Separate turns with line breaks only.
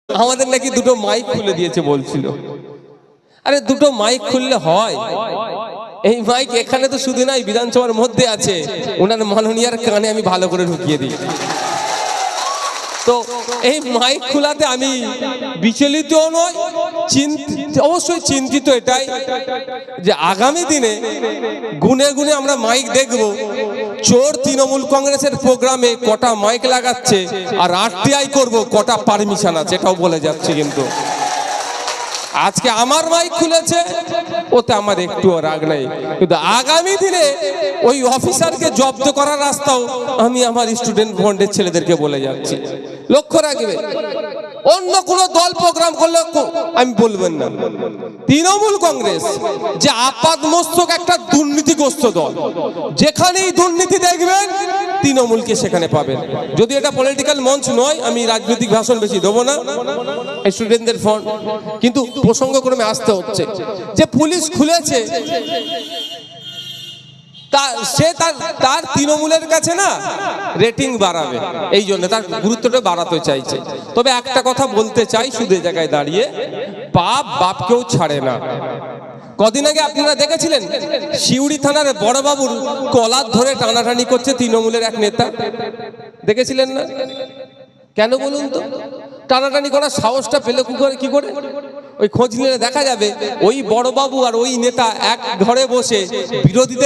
আমাদের নাকি দুটো মাইক খুলে দিয়েছে বলছিল। আরে দুটো মাইক খুললে হয়? এই মাইক এখানে তো শুধু নাই, বিধানসভার মধ্যে আছে, ওনার মাননীয়ার কানে আমি ভালো করে ঢুকিয়ে দিই। তো এই মাইক খোলাতে আমি বিচলিত নয়, অবশ্যই চিন্তিত এটাই যে আগামী দিনে গুনে গুনে আমরা মাইক দেখব, চোর তৃণমূল কংগ্রেসের প্রোগ্রামে কটা মাইক লাগাচ্ছে আর আরটিআই করব কটা পারমিশন আছে, এটাও বলে যাচ্ছে। কিন্তু আজকে আমার মাইক খুলেছে, ওতে আমার একটুও রাগ নাই, কিন্তু আগামী দিনে ওই অফিসারকে জব্দ করার রাস্তাও আমি আমার স্টুডেন্ট ফ্রন্টের ছেলেদেরকে বলে যাচ্ছি, লক্ষ্য রাখবে। অন্য কোন দল প্রোগ্রাম করলে আমি বলবেন না, তৃণমূল কংগ্রেস যে আপাতমস্তক একটা দুর্নীতিগ্রস্ত দল, যেখানেই দুর্নীতি দেখবেন তৃণমূলকে সেখানে পাবেন। যদি এটা পলিটিক্যাল মঞ্চ নয়, আমি রাজনৈতিক ভাষণ বেশি দেবো না, স্টুডেন্টদের ফ্রন্ট। কিন্তু প্রসঙ্গক্রমে আসতে হচ্ছে যে পুলিশ খুলেছে, সে তার তৃণমূলের কাছে না রেটিং বাড়াবে, এই জন্য তার গুরুত্বটা বাড়াতে চাইছে। তবে একটা কথা বলতে চাই শুধু এই জায়গায় দাঁড়িয়ে, পাপ বাপকেও ছাড়ে না। কদিন আগে আপনারা দেখেছিলেন শিউড়ি থানার বড়বাবুর কলার ধরে টানাটানি করছে তৃণমূলের এক নেতা, দেখেছিলেন না? কেন বলুন তো? টানাটানি করার সাহসটা পেল কি করে? ওই খোঁজ নিলে দেখা যাবে ওই বড়বাবু আর ওই নেতা এক ঘরে বসে বিরোধীদের